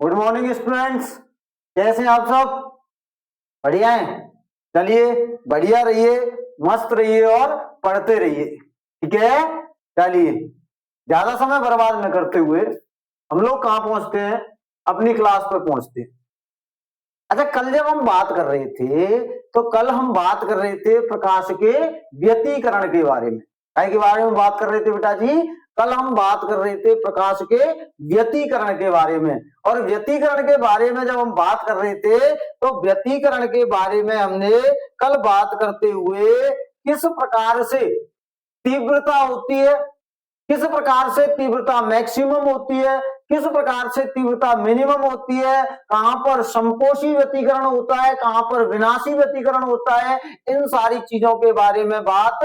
Good morning students, कैसे हैं आप सब? बढ़िया हैं। चलिए बढ़िया रहिए, मस्त रहिए और पढ़ते रहिए, ठीक है। चलिए ज्यादा समय बर्बाद न करते हुए हम लोग कहाँ पहुंचते हैं, अपनी क्लास पर पहुंचते हैं। अच्छा, कल जब हम बात कर रहे थे तो कल हम बात कर रहे थे प्रकाश के व्यतिकरण के बारे में। काय के बारे में बात कर रहे थे बेटा जी? कल हम बात कर रहे थे प्रकाश के व्यतिकरण के बारे में। और व्यतिकरण के बारे में जब हम बात कर रहे थे तो व्यतिकरण के बारे में हमने कल बात करते हुए किस प्रकार से तीव्रता होती है, किस प्रकार से तीव्रता मैक्सिमम होती है, किस प्रकार से तीव्रता मिनिमम होती है, कहां पर समकोशी व्यतिकरण होता है, कहां पर विनाशी व्यतिकरण होता है, इन सारी चीजों के बारे में बात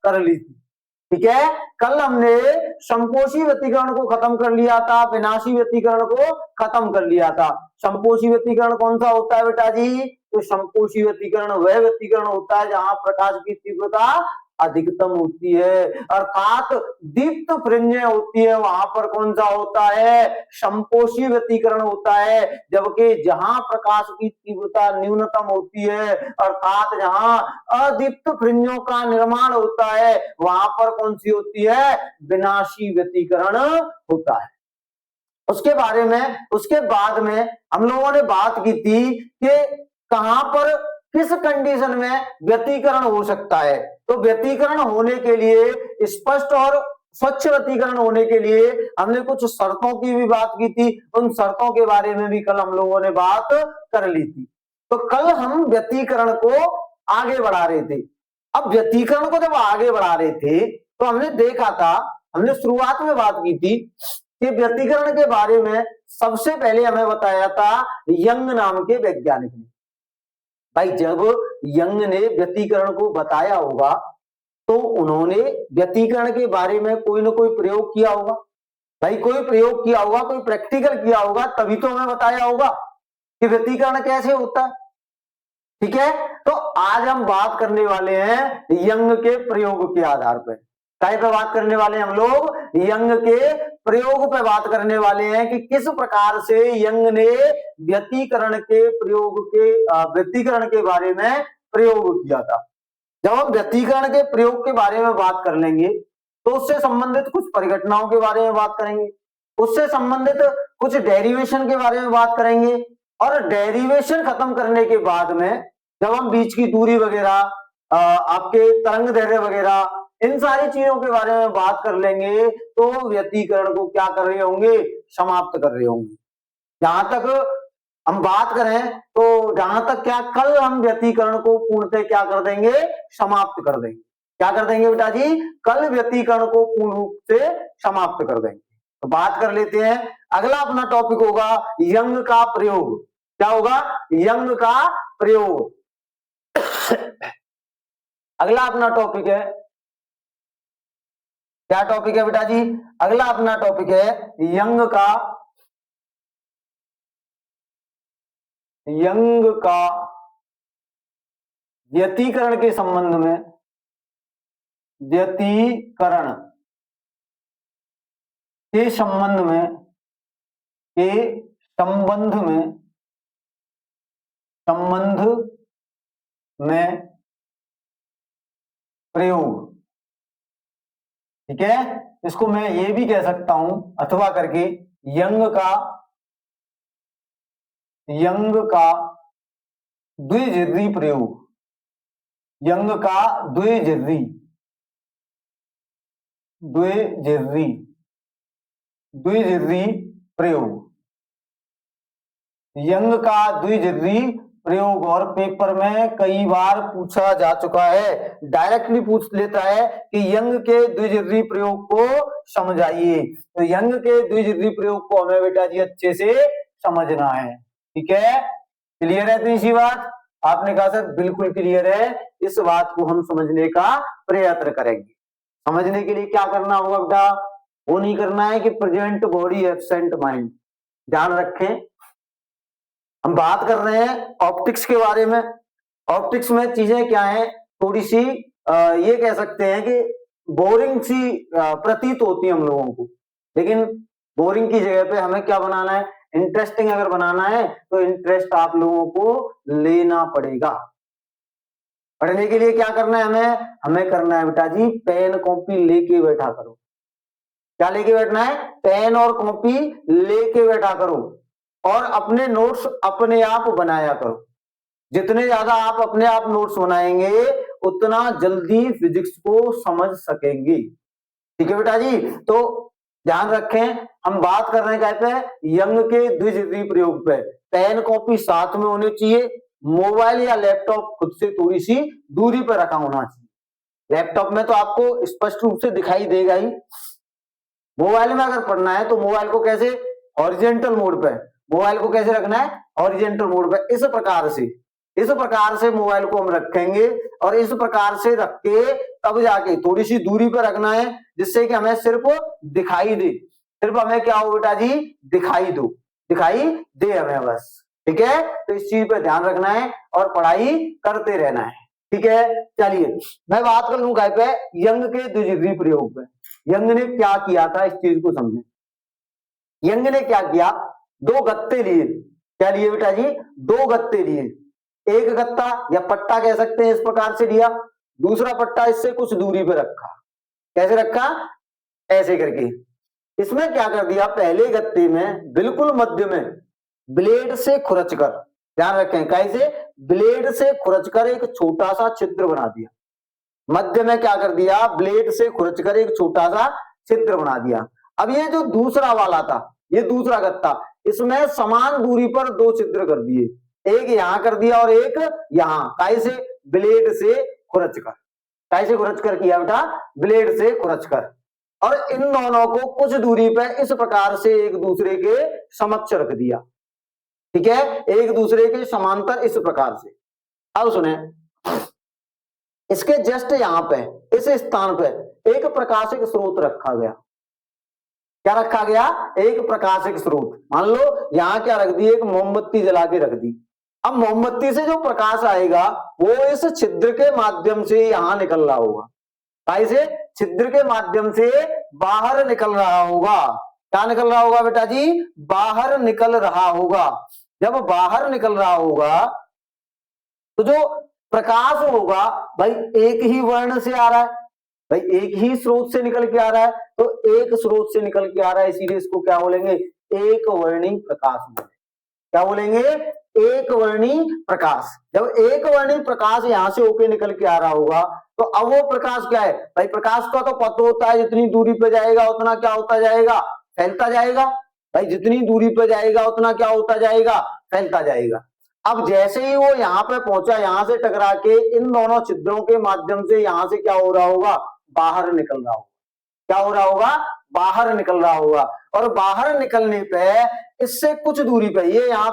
कर ली थी। ठीक है, कल हमने समकोशी व्यतिकरण को खत्म कर लिया था, विनाशी व्यतिकरण को खत्म कर लिया था। समकोशी व्यतिकरण कौन सा होता है बेटा जी? तो समकोशी व्यतिकरण वह व्यतिकरण होता है जहां प्रकाश की तीव्रता अधिकतम होती है, अर्थात दीप्त फ्रिंजें होती है, वहां पर कौन सा होता है? समकोशी व्यतिकरण होता है। जबकि जहां प्रकाश की तीव्रता न्यूनतम होती है, अर्थात जहां अदीप्त फ्रिंजों का निर्माण होता है, वहां पर कौन सी होती है? विनाशी व्यतिकरण होता है। उसके बारे में, उसके बाद में हम लोगों ने बात की थी कि कहां पर किस कंडीशन में व्यतिकरण हो सकता है। तो व्यतिकरण होने के लिए, स्पष्ट और स्वच्छ व्यतिकरण होने के लिए हमने कुछ शर्तों की भी बात की थी। उन शर्तों के बारे में भी कल हम लोगों ने बात कर ली थी। तो कल हम व्यतिकरण को आगे बढ़ा रहे थे। अब व्यतिकरण को जब आगे बढ़ा रहे थे तो हमने देखा था, हमने शुरुआत में बात की थी कि व्यतिकरण के बारे में सबसे पहले हमें बताया था यंग नाम के वैज्ञानिक ने। भाई जब यंग ने व्यतिकरण को बताया होगा तो उन्होंने व्यतिकरण के बारे में कोई ना कोई प्रयोग किया होगा। भाई कोई प्रयोग किया होगा, कोई प्रैक्टिकल किया होगा, तभी तो हमें बताया होगा कि व्यतिकरण कैसे होता है। ठीक है, तो आज हम बात करने वाले हैं यंग के प्रयोग के आधार पर। काय पे बात करने वाले हैं हम लोग? यंग के प्रयोग पे बात करने वाले हैं कि किस प्रकार से यंग ने व्यतिकरण के प्रयोग के व्यतिकरण के बारे में प्रयोग किया था। जब हम व्यतिकरण के प्रयोग के बारे में बात कर लेंगे तो उससे संबंधित कुछ परिघटनाओं के बारे में बात करेंगे, उससे संबंधित कुछ डेरिवेशन के बारे में बात करेंगे, और डेरिवेशन खत्म करने के बाद में जब हम बीच की दूरी वगैरह, आपके तरंग दैर्ध्य वगैरह, इन सारी चीजों के बारे में बात कर लेंगे तो व्यतिकरण को क्या कर रहे होंगे? समाप्त कर रहे होंगे। जहां तक हम बात करें तो जहां तक क्या, कल हम व्यतिकरण को पूर्णतः क्या कर देंगे? समाप्त कर देंगे। क्या कर देंगे बेटा जी? कल व्यतिकरण को पूर्ण रूप से समाप्त कर देंगे। तो बात कर लेते हैं, अगला अपना टॉपिक होगा यंग का प्रयोग। क्या होगा? यंग का प्रयोग। अगला अपना टॉपिक है, क्या टॉपिक है बेटा जी? अगला अपना टॉपिक है यंग का व्यतिकरण के संबंध में, व्यतिकरण के संबंध में, प्रयोग। ठीक है, इसको मैं ये भी कह सकता हूं अथवा करके यंग का द्विजिह्वी प्रयोग, यंग का द्विजिह्वी प्रयोग, यंग का द्विजिह्वी प्रयोग। और पेपर में कई बार पूछा जा चुका है, डायरेक्टली पूछ लेता है कि यंग के द्विजिह्वी प्रयोग को समझाइए। तो यंग के द्विजिह्वी प्रयोग को हमें बेटा जी अच्छे से समझना है। ठीक है, क्लियर है? तो इसी बात आपने कहा सर बिल्कुल क्लियर है। इस बात को हम समझने का प्रयत्न करेंगे। समझने के लिए क्या करना होगा बेटा? वो नहीं करना है कि प्रेजेंट बॉडी एब्सेंट माइंड। ध्यान रखें, हम बात कर रहे हैं ऑप्टिक्स के बारे में। ऑप्टिक्स में चीजें क्या हैं, थोड़ी सी ये कह सकते हैं कि बोरिंग सी प्रतीत होती है हम लोगों को, लेकिन बोरिंग की जगह पे हमें क्या बनाना है? इंटरेस्टिंग अगर बनाना है तो इंटरेस्ट आप लोगों को लेना पड़ेगा। पढ़ने के लिए क्या करना है हमें करना है बेटा जी, पेन कॉपी लेके बैठा करो। क्या लेके बैठना है? पेन और कॉपी लेके बैठा करो और अपने नोट्स अपने आप बनाया करो। जितने ज्यादा आप अपने आप नोट्स बनाएंगे उतना जल्दी फिजिक्स को समझ सकेंगे। ठीक है बेटा जी, तो ध्यान रखें हम बात कर रहे हैं कहते यंग के द्वितीय प्रयोग पे। पेन कॉपी साथ में होने चाहिए, मोबाइल या लैपटॉप खुद से थोड़ी सी दूरी पर रखा होना चाहिए। लैपटॉप में तो आपको स्पष्ट रूप से दिखाई देगा ही। मोबाइल में अगर पढ़ना है तो मोबाइल को कैसे? हॉरिजेंटल मोड पे। मोबाइल को कैसे रखना है? हॉरिजेंटल मोड पे। इस प्रकार से मोबाइल को हम रखेंगे और इस प्रकार से रख के तब जाके थोड़ी सी दूरी पर रखना है जिससे कि हमें सिर्फ दिखाई दे। सिर्फ हमें क्या हो बेटा जी? दिखाई दे हमें बस। ठीक है, तो इस चीज पे ध्यान रखना है और पढ़ाई करते रहना है। ठीक है, चलिए मैं बात कर लूं काय पे, यंग के द्वितीय प्रयोग पे। यंग ने क्या किया था इस चीज को समझें। यंग ने क्या किया? दो गत्ते लिए। क्या लिए बेटा जी? दो गत्ते लिए। एक गत्ता या पट्टा कह सकते हैं इस प्रकार से लिया, दूसरा पट्टा इससे कुछ दूरी पे रखा। कैसे रखा? ऐसे करके। इसमें क्या कर दिया? पहले गत्ते में बिल्कुल मध्य में ब्लेड से खुरच कर, ध्यान रखें कैसे? ब्लेड से खुरच कर एक छोटा सा छिद्र बना दिया। मध्य में क्या कर दिया? ब्लेड से खुरच कर एक छोटा सा छिद्र बना दिया। अब ये जो दूसरा वाला था, ये दूसरा गत्ता, इसमें समान दूरी पर दो छिद्र कर दिए, एक यहां कर दिया और एक यहां। कैसे? ब्लेड से खुरच कर। कैसे खुरच कर किया बेटा? ब्लेड से खुरच कर। और इन दोनों को कुछ दूरी पे इस प्रकार से एक दूसरे के समक्ष रख दिया। ठीक है, एक दूसरे के समांतर इस प्रकार से। अब सुने, इसके जस्ट यहां पे इस स्थान पे एक प्रकाशिक स्रोत रखा गया। क्या रखा गया? एक प्रकाशिक स्रोत। मान लो यहां क्या रख दी? एक मोमबत्ती जला के रख दी। अब मोमबत्ती से जो प्रकाश आएगा वो इस छिद्र के माध्यम से यहां निकल रहा होगा। कैसे? छिद्र के माध्यम से बाहर निकल रहा होगा। क्या निकल रहा होगा बेटा जी? बाहर निकल रहा होगा। जब बाहर निकल रहा होगा तो जो प्रकाश होगा भाई एक ही वर्ण से आ रहा है, भाई एक ही स्रोत से निकल के आ रहा है, तो एक स्रोत से निकल के आ रहा है, इसीलिए इसको क्या बोलेंगे? एक वर्णी प्रकाश बोलेंगे। क्या बोलेंगे? एक वर्णी प्रकाश। जब एक वर्णी प्रकाश यहां से होके निकल के आ रहा होगा तो अब वो प्रकाश क्या है भाई? प्रकाश का तो पता होता है जितनी दूरी पे जाएगा उतना क्या होता जाएगा? फैलता जाएगा। भाई जितनी दूरी पे जाएगा उतना क्या होता जाएगा? फैलता जाएगा। अब जैसे ही वो यहाँ पे पहुंचा, यहां से टकरा के इन दोनों छिद्रों के माध्यम से यहां से क्या हो रहा होगा? बाहर निकल रहा होगा। क्या हो रहा होगा? बाहर निकल रहा होगा। और बाहर निकलने पे इससे कुछ दूरी पे यहाँ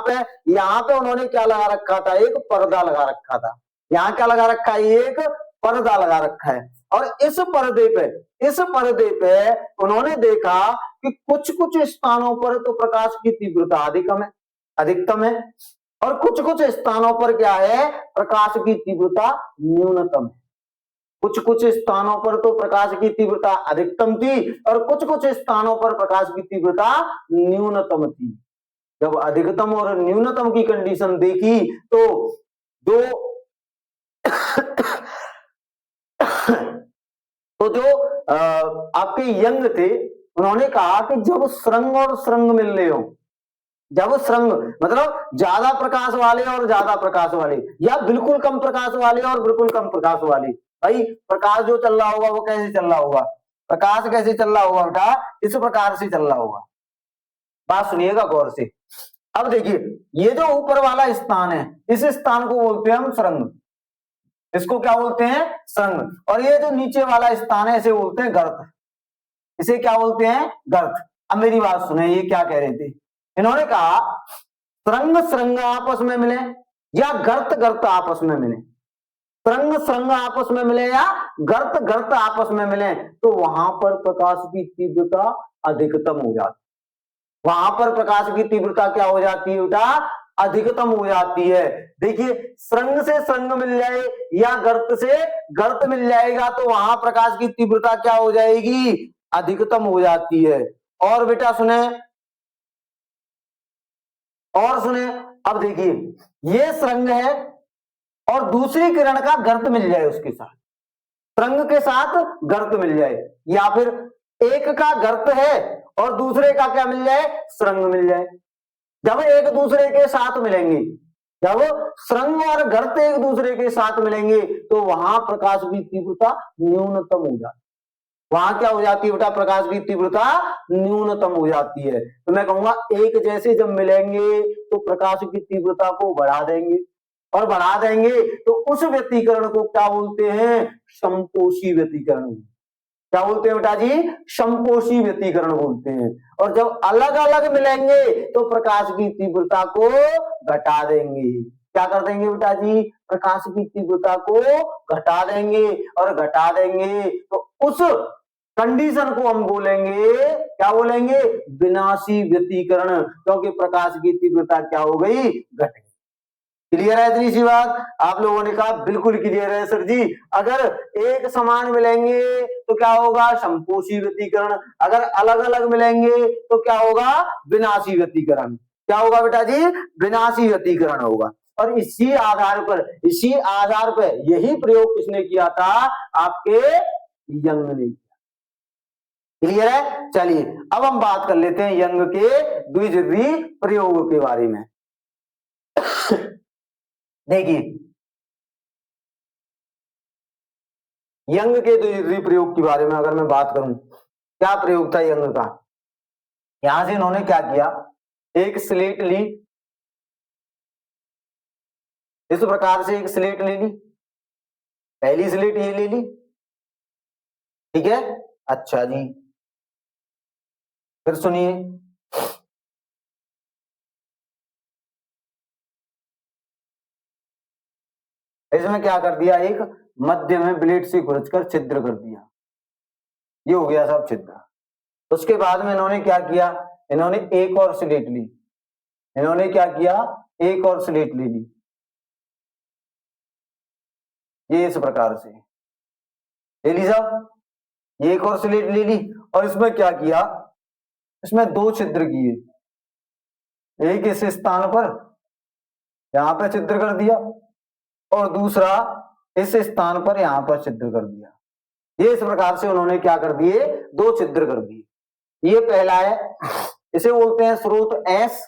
पे उन्होंने क्या लगा रखा था? एक पर्दा लगा रखा था। यहाँ क्या लगा रखा है? एक पर्दा लगा रखा है। और इस पर्दे पे उन्होंने देखा कि कुछ कुछ स्थानों पर तो प्रकाश की तीव्रता अधिकतम है और कुछ कुछ स्थानों पर क्या है? प्रकाश की तीव्रता न्यूनतम है। कुछ कुछ स्थानों पर तो प्रकाश की तीव्रता अधिकतम थी और कुछ कुछ स्थानों पर प्रकाश की तीव्रता न्यूनतम थी। जब अधिकतम और न्यूनतम की कंडीशन देखी तो जो तो जो आपके यंग थे उन्होंने कहा कि जब श्रृंग और श्रृंग मिल रहे हो, जब श्रृंग मतलब ज्यादा प्रकाश वाले और ज्यादा प्रकाश वाले, या बिल्कुल कम प्रकाश वाले और बिल्कुल कम प्रकाश वाले, भाई प्रकाश जो चल रहा होगा वो कैसे चल रहा होगा? प्रकाश कैसे चल रहा होगा बेटा? इस प्रकार से चल रहा होगा। बात सुनिएगा गौर से। अब देखिए, ये जो ऊपर वाला स्थान है इस स्थान को बोलते हैं हम श्रृंग। इसको क्या बोलते हैं? श्रृंग। और ये जो नीचे वाला स्थान है इसे बोलते हैं गर्त। इसे क्या बोलते हैं? गर्त। अब मेरी बात सुने, ये क्या कह रहे थे? इन्होंने कहा श्रृंग श्रृंग आपस में मिले या गर्त गर्त आपस में मिले, श्रृंग श्रृंग आपस में मिले या गर्त गर्त आपस में मिले, तो वहां पर प्रकाश की तीव्रता अधिकतम हो जाती। वहां पर प्रकाश की तीव्रता क्या हो जाती है बेटा? अधिकतम हो जाती है। देखिए, श्रृंग से श्रृंग मिल जाए या गर्त से गर्त मिल जाएगा तो वहां प्रकाश की तीव्रता क्या हो जाएगी? अधिकतम हो जाती है। और बेटा सुने, और सुने, अब देखिए ये सुरंग है और दूसरी किरण का गर्त मिल जाए उसके साथ, सुरंग के साथ गर्त मिल जाए, या फिर एक का गर्त है और दूसरे का क्या मिल जाए, सुरंग मिल जाए। जब एक दूसरे के साथ मिलेंगे, जब सुरंग और गर्त एक दूसरे के साथ मिलेंगे तो वहां प्रकाश की तीव्रता न्यूनतम हो जाती है। वहां क्या हो जाती है बेटा, प्रकाश की तीव्रता न्यूनतम हो जाती है। तो मैं कहूंगा एक जैसे जब मिलेंगे तो प्रकाश की तीव्रता को बढ़ा देंगे, और बढ़ा देंगे तो उस व्यतिकरण को क्या बोलते हैं, समपोषी व्यतिकरण। क्या बोलते हैं बेटा जी, समपोषी व्यतिकरण बोलते हैं। और जब अलग अलग मिलेंगे तो प्रकाश की तीव्रता को घटा देंगे। क्या कर देंगे बेटा जी, प्रकाश की तीव्रता को घटा देंगे, और घटा देंगे तो उस कंडीशन को हम बोलेंगे, क्या बोलेंगे, विनाशी व्यतिकरण, क्योंकि प्रकाश की तीव्रता क्या हो गई, घट गई। क्लियर है इतनी सी बात? आप लोगों ने कहा बिल्कुल क्लियर है सर जी। अगर एक समान मिलेंगे तो क्या होगा, समपोषी व्यतिकरण, अगर अलग अलग मिलेंगे तो क्या होगा, विनाशी व्यतिकरण। क्या होगा बेटा जी, विनाशी व्यतिकरण होगा। और इसी आधार पर यही प्रयोग किसने किया था, आपके यंग ने। क्लियर है? चलिए अब हम बात कर लेते हैं यंग के द्विध्रुवी प्रयोग के बारे में। देखिए यंग के द्विध्रुवी प्रयोग के बारे में अगर मैं बात करूं, क्या प्रयोग था यंग का। यहां से इन्होंने क्या किया, एक स्लेट ली, इस प्रकार से एक स्लेट ले ली, पहली स्लेट ये ले ली, ठीक है। अच्छा जी, फिर सुनिए, इसमें क्या कर दिया, एक मध्य में ब्लेड से खुरच कर छिद्र कर दिया, ये हो गया सब छिद्र। उसके बाद में इन्होंने क्या किया, इन्होंने एक और स्लेट ली, इन्होंने क्या किया, एक और स्लेट ले ली, ये इस प्रकार से ले ली साहब, ये एक और स्लेट ले ली, और इसमें क्या किया, इसमें दो छिद्र किए, एक इस स्थान पर यहां पर छिद्र कर दिया, और दूसरा इस स्थान पर यहां पर छिद्र कर दिया। ये इस प्रकार से उन्होंने क्या कर दिए, दो छिद्र कर दिए। ये पहला है, इसे बोलते हैं स्रोत एस।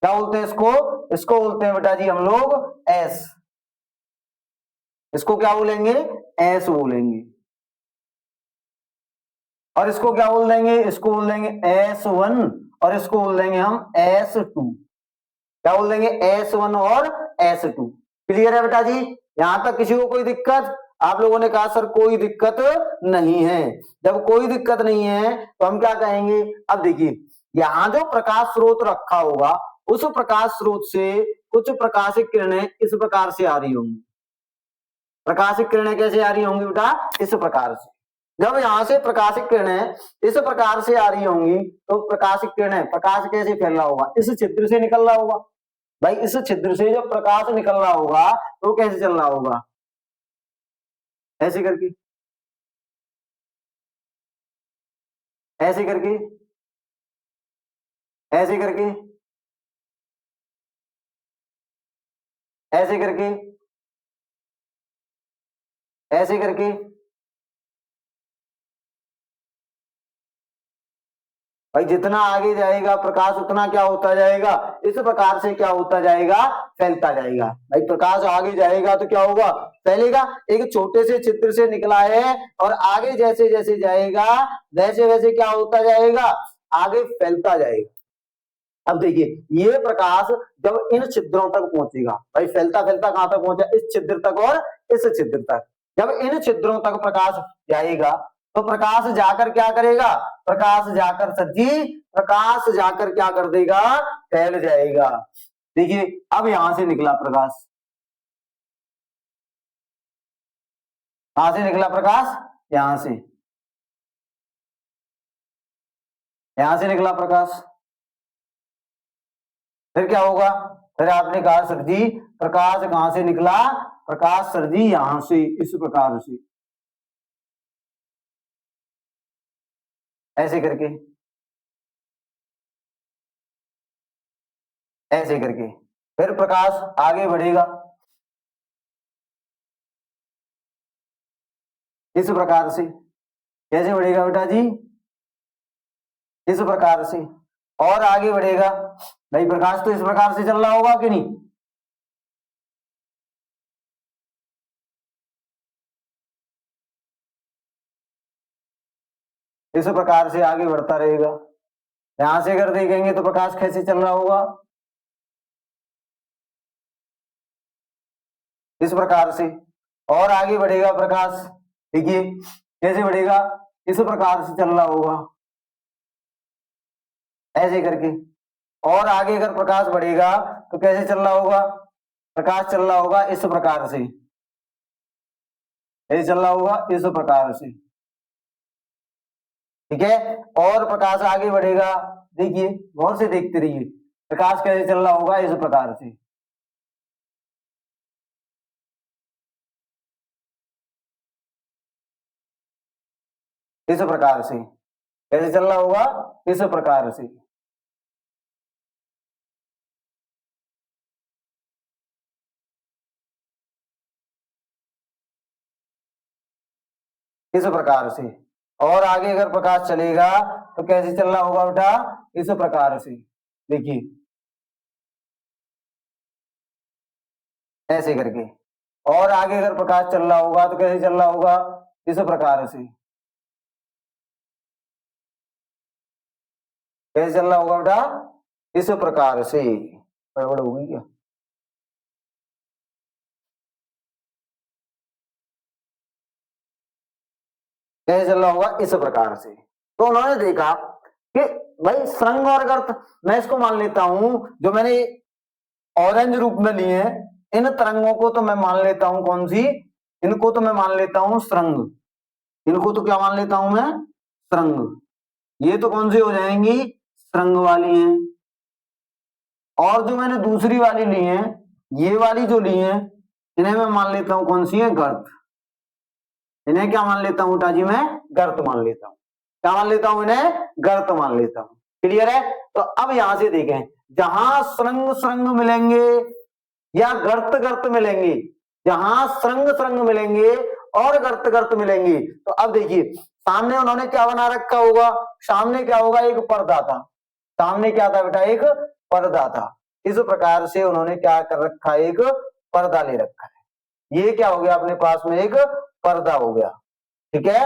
क्या बोलते हैं इसको, इसको बोलते हैं बेटा जी हम लोग एस, इसको क्या बोलेंगे, एस बोलेंगे। और इसको क्या बोल देंगे, इसको बोल देंगे S1, और इसको बोल देंगे हम S2। क्या बोल देंगे, S1 और S2। क्लियर है बेटा जी? यहां तक किसी को कोई दिक्कत? आप लोगों ने कहा सर कोई दिक्कत नहीं है। जब कोई दिक्कत नहीं है तो हम क्या कहेंगे, अब देखिए यहां जो प्रकाश स्रोत रखा होगा उस प्रकाश स्रोत से कुछ प्रकाशिक किरणें इस प्रकार से आ रही होंगी। प्रकाशिक किरणें कैसे आ रही होंगी बेटा, इस प्रकार से। जब यहां से प्रकाशिक किरणें इस प्रकार से आ रही होंगी तो प्रकाशिक किरणें, प्रकाश कैसे फैल रहा होगा, इस छिद्र से निकल रहा होगा। भाई इस छिद्र से जब प्रकाश निकल रहा होगा तो कैसे चल रहा होगा, ऐसे करके, ऐसे करके, ऐसे करके, ऐसे करके, ऐसे करके। भाई जितना आगे जाएगा प्रकाश उतना क्या होता जाएगा, इस प्रकार से क्या होता जाएगा, फैलता जाएगा। भाई प्रकाश आगे जाएगा तो क्या होगा, फैलेगा। एक छोटे से चित्र से निकला है और आगे जैसे जैसे जाएगा वैसे वैसे क्या होता जाएगा, आगे फैलता जाएगा। अब देखिए ये प्रकाश जब इन छिद्रों तक पहुंचेगा, भाई फैलता फैलता कहां तक पहुंचा, इस छिद्र तक और इस छिद्र तक। जब इन छिद्रों तक प्रकाश जाएगा तो प्रकाश जाकर क्या करेगा, प्रकाश जाकर सर जी, प्रकाश जाकर क्या कर देगा, फैल जाएगा। देखिए अब यहां से निकला प्रकाश, कहां से निकला प्रकाश, यहां से, यहां से निकला प्रकाश। फिर क्या होगा, फिर आपने कहा सर जी प्रकाश कहां से निकला, प्रकाश सर जी यहां से, इस प्रकार से, ऐसे करके। ऐसे करके। फिर प्रकाश आगे बढ़ेगा इस प्रकार से। कैसे बढ़ेगा बेटा जी? इस प्रकार से। और आगे बढ़ेगा भाई, प्रकाश तो इस प्रकार से चल रहा होगा कि नहीं? इस प्रकार से आगे बढ़ता रहेगा। यहां से अगर देखेंगे तो प्रकाश कैसे चल रहा होगा? इस प्रकार से। और आगे बढ़ेगा प्रकाश, देखिए कैसे बढ़ेगा? इस प्रकार से चल रहा होगा ऐसे करके। और आगे अगर प्रकाश बढ़ेगा तो कैसे चल रहा होगा? प्रकाश चल रहा होगा इस प्रकार से, ऐसे चल रहा होगा इस प्रकार से, ठीक है। और प्रकाश आगे बढ़ेगा, देखिए गौर से देखते रहिए, प्रकाश कैसे चल रहा होगा? इस प्रकार से। इस प्रकार से कैसे चल रहा होगा? इस प्रकार से। इस प्रकार से। और आगे अगर प्रकाश चलेगा तो कैसे चल रहा होगा बेटा? इस प्रकार से, देखिए ऐसे करके। और आगे अगर प्रकाश चल रहा होगा तो कैसे चल रहा होगा? इस प्रकार से। कैसे चल रहा होगा बेटा? इस प्रकार से। गड़बड़ हो गई क्या? कैसे चल रहा होगा? इस प्रकार से। तो उन्होंने देखा कि भाई श्रृंग और गर्त, मैं इसको मान लेता हूं, जो मैंने ऑरेंज रूप में लिए हैं इन तरंगों को तो मैं मान लेता हूं कौन सी? इनको तो मैं मान लेता हूं श्रृंग। इनको तो क्या मान लेता हूं मैं? श्रृंग। ये तो कौन सी हो जाएंगी? श्रृंग वाली हैं। और जो मैंने दूसरी वाली ली है, ये वाली जो ली है, इन्हें मैं मान लेता हूं कौन सी है? गर्त। इन्हें क्या मान लेता हूं जी? मैं गर्त मान लेता हूं। क्या मान लेता हूं? इन्हें गर्त मान लेता हूं। क्लियर है? तो अब यहां से देखें, जहां श्रृंग श्रृंग मिलेंगे या गर्त गर्त मिलेंगे, जहां श्रृंग श्रृंग मिलेंगे और गर्त गर्त मिलेंगे, तो अब देखिए सामने उन्होंने क्या बना रखा होगा? सामने क्या होगा? एक पर्दा था। सामने क्या था बेटा? एक पर्दा था। इस प्रकार से उन्होंने क्या कर रखा है? एक पर्दा ले रखा है। ये क्या हो गया? अपने पास में एक पर्दा हो गया, ठीक है।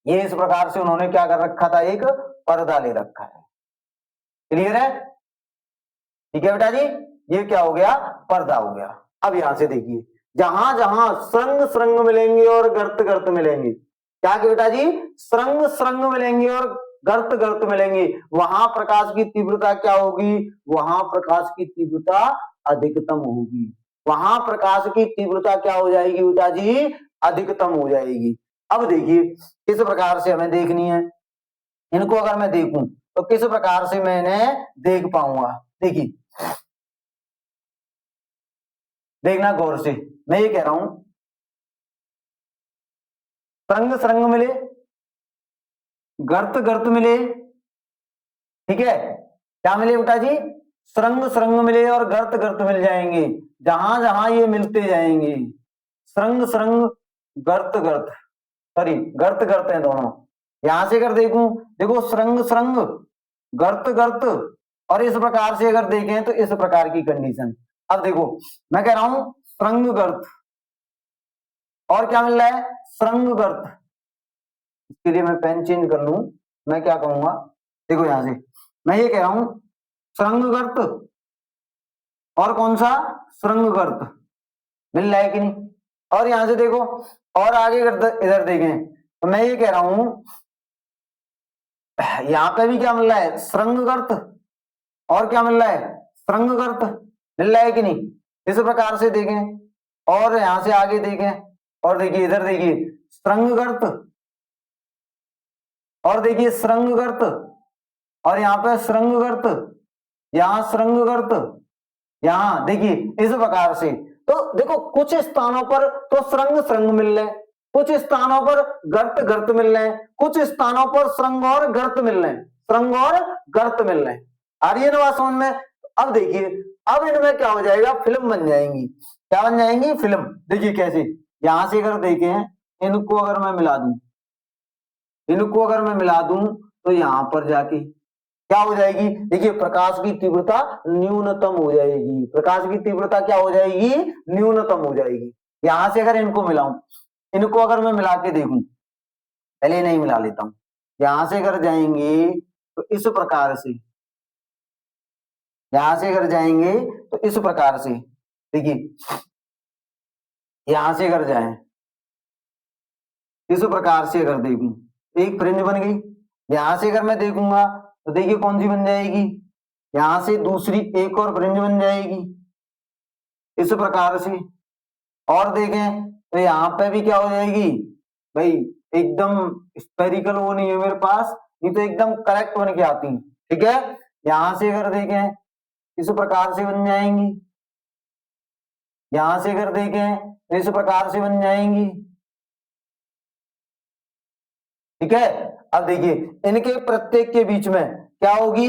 ये इस प्रकार से उन्होंने क्या कर रखा था? एक पर्दा ले रखा है। क्लियर है? ठीक है बेटा जी, ये क्या हो गया? पर्दा हो गया। अब यहां से देखिए, जहां जहां श्रृंग श्रृंग मिलेंगे और गर्त गर्त मिलेंगे, क्या कि बेटा जी? श्रृंग श्रृंग मिलेंगे और गर्त गर्त मिलेंगे, वहां प्रकाश की तीव्रता क्या होगी? वहां प्रकाश की तीव्रता अधिकतम होगी। वहां प्रकाश की तीव्रता क्या हो जाएगी बेटा जी? अधिकतम हो जाएगी। अब देखिए किस प्रकार से हमें देखनी है इनको। अगर मैं देखूं तो किस प्रकार से मैं इन्हें देख पाऊंगा? देखिए, देखना गौर से, मैं ये कह रहा हूं श्रृंग श्रृंग मिले, गर्त गर्त मिले, ठीक है। क्या मिले बेटा जी? श्रृंग श्रृंग मिले और गर्त गर्त मिल जाएंगे। जहां जहां ये मिलते जाएंगे, श्रृंग श्रृंग गर्त गर्त, सॉरी गर्त गर्त है दोनों। यहां से अगर देखूं, देखो श्रृंग श्रृंग गर्त गर्त, और इस प्रकार से अगर देखें तो इस प्रकार की कंडीशन। अब देखो मैं कह रहा हूं श्रृंग गर्त, और क्या मिल रहा है? श्रृंग गर्त। इसके लिए मैं पेन चेंज कर लूं, मैं क्या कहूंगा? देखो यहां से मैं ये कह रहा हूं श्रृंग गर्त और कौन सा? श्रृंग गर्त मिल रहा है कि नहीं? और यहां से देखो, और आगे इधर देखें तो मैं ये कह रहा हूं यहां पे भी क्या मिल रहा है? श्रृंग गर्त, और क्या मिल रहा है? श्रृंग गर्त मिल रहा है कि नहीं? इस प्रकार से देखें, और यहां से आगे देखें, और देखिए इधर देखिए श्रृंग गर्त, और देखिए श्रृंग गर्त, और यहाँ पे श्रृंग गर्त, यहाँ श्रृंग गर्त, यहाँ देखिए इस प्रकार से। तो देखो कुछ स्थानों पर तो श्रृंग श्रृंग मिल रहे हैं, कुछ स्थानों पर गर्त गर्त मिल रहे हैं, कुछ स्थानों पर श्रृंग और गर्त मिल रहे हैं, श्रृंग और गर्त मिल रहे हैं। आ रही है ना बात समझ में? अब देखिए, अब इनमें क्या हो जाएगा, फिल्म बन जाएंगी। क्या बन जाएंगी, फिल्म। देखिए कैसे, यहां से अगर देखें, इनको अगर मैं मिला दूं, इनको अगर मैं मिला दूं तो यहां पर जाके क्या हो जाएगी, देखिए प्रकाश की तीव्रता न्यूनतम हो जाएगी। प्रकाश की तीव्रता क्या हो जाएगी, न्यूनतम हो जाएगी। यहां से अगर इनको मिलाऊं, इनको अगर मैं मिला के देखूं, पहले नहीं मिला लेता हूं, यहां से अगर जाएंगे तो इस प्रकार से, यहां से अगर जाएंगे तो इस प्रकार से, देखिए यहां से अगर जाएं, इस प्रकार से अगर देखूं, एक फ्रिंज बन गई। यहां से अगर मैं देखूंगा तो देखिए कौन सी बन जाएगी, यहां से दूसरी एक और फ्रिंज बन जाएगी इस प्रकार से। और देखें तो यहां पे भी क्या हो जाएगी भाई, एकदम स्पेरिकल वो नहीं है मेरे पास, ये तो एकदम करेक्ट बन के आती है। ठीक है, यहां से अगर देखें इस प्रकार से बन जाएंगी, यहां से अगर देखें तो इस प्रकार से बन जाएंगी। ठीक है, अब देखिए इनके प्रत्येक के बीच में क्या होगी,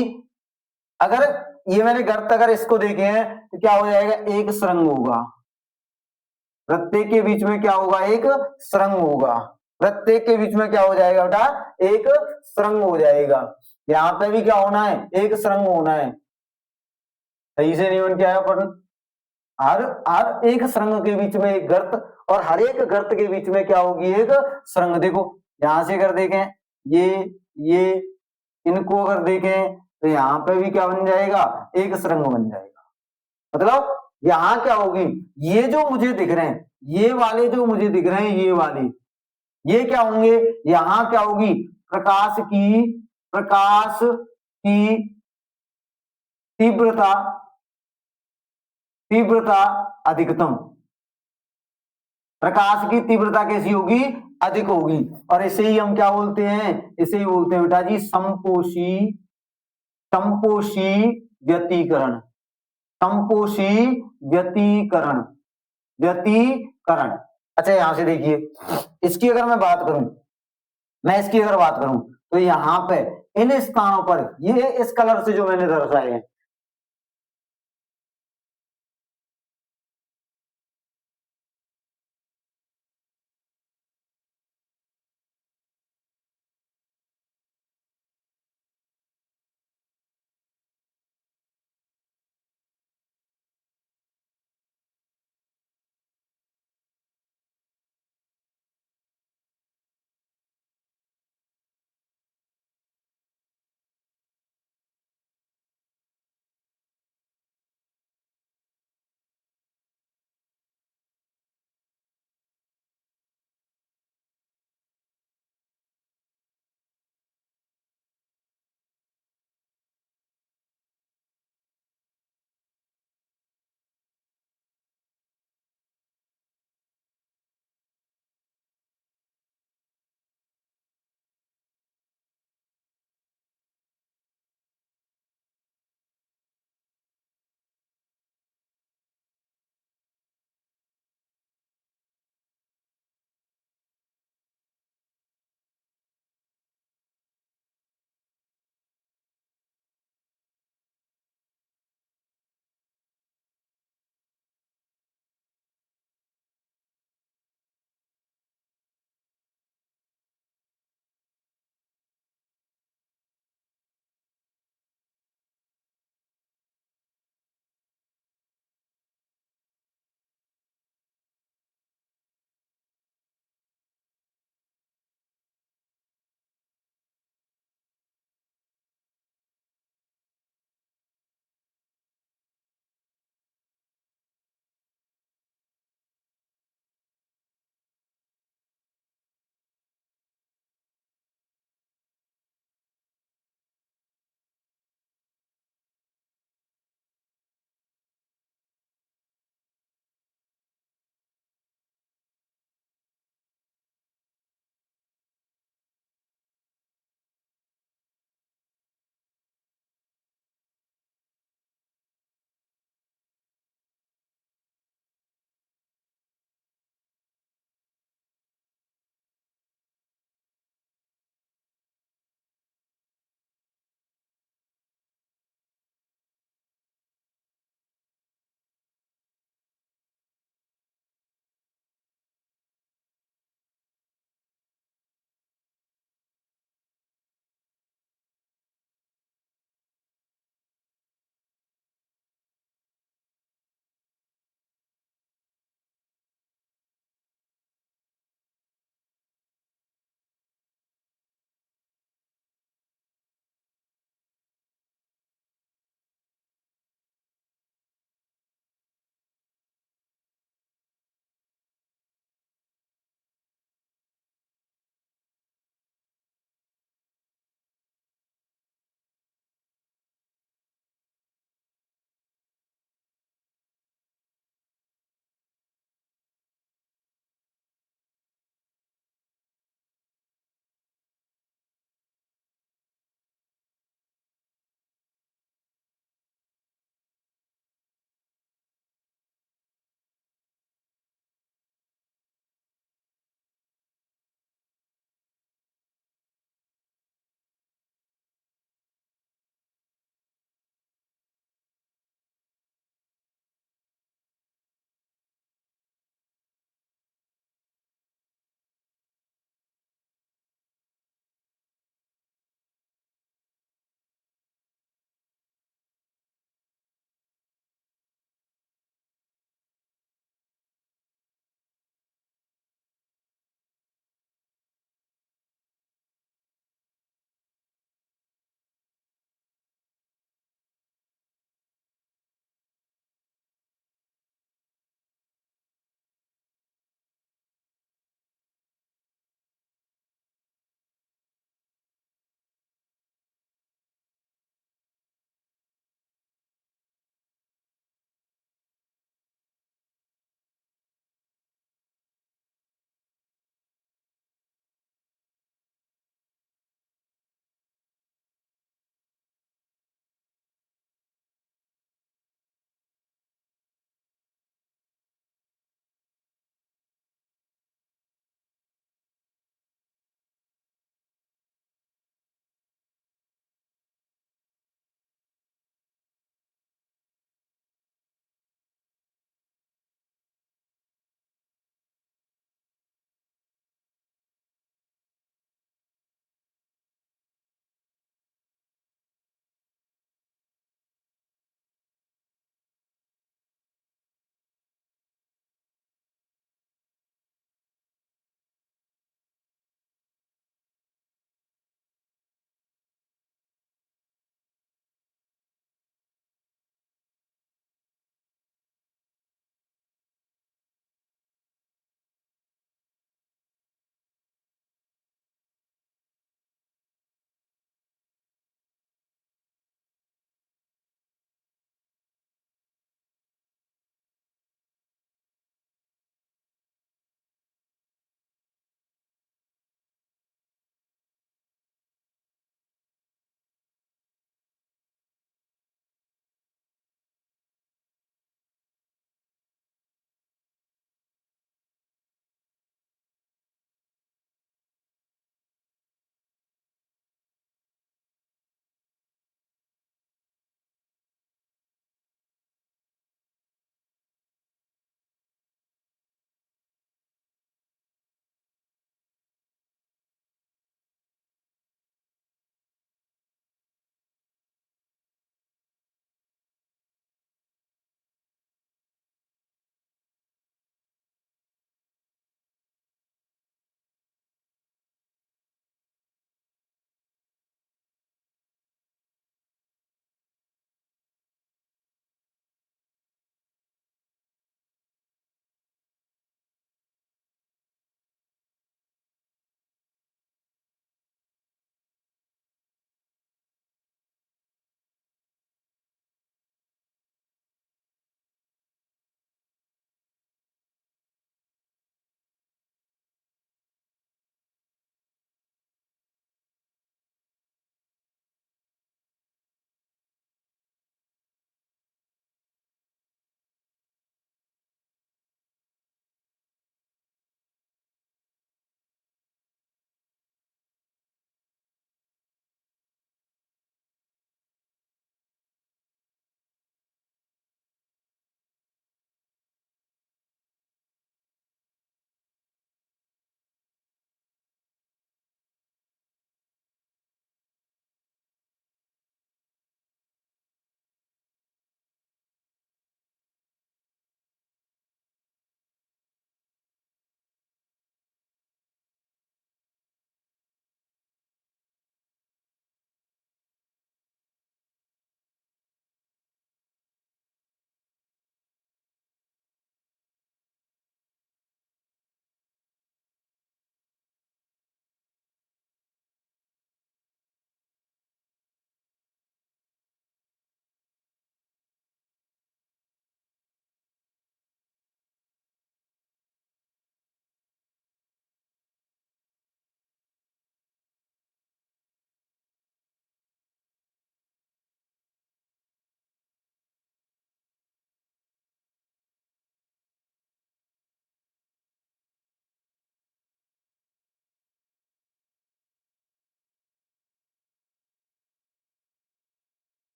अगर ये मैंने गर्त अगर इसको देखे हैं तो क्या हो जाएगा, एक सुरंग होगा। प्रत्येक के बीच में क्या होगा, एक सुरंग होगा। प्रत्येक के बीच में क्या हो जाएगा बेटा, एक सुरंग हो जाएगा। यहां पे भी क्या होना है, एक सुरंग होना है। सही से नहीं बन के आया, पर हर हर एक सुरंग के बीच में एक गर्त, और हर एक गर्त के बीच में क्या होगी, एक सुरंग। देखो यहां से अगर देखें, ये इनको अगर देखें तो यहां पे भी क्या बन जाएगा, एक सुरंग बन जाएगा। मतलब यहां क्या होगी, ये जो मुझे दिख रहे हैं, ये वाले जो मुझे दिख रहे हैं, ये वाले, ये क्या होंगे, यहां क्या होगी, प्रकाश की तीव्रता, तीव्रता अधिकतम। प्रकाश की तीव्रता कैसी होगी, अधिक होगी। और इसे ही हम क्या बोलते हैं, इसे ही बोलते हैं बेटा जी संपोषी, संपोषी व्यतीकरण, संपोषी व्यतीकरण, व्यतीकरण। अच्छा यहां से देखिए, इसकी अगर मैं बात करूं, मैं इसकी अगर बात करूं तो यहां पे इन स्थानों पर, ये इस कलर से जो मैंने दर्शाए हैं,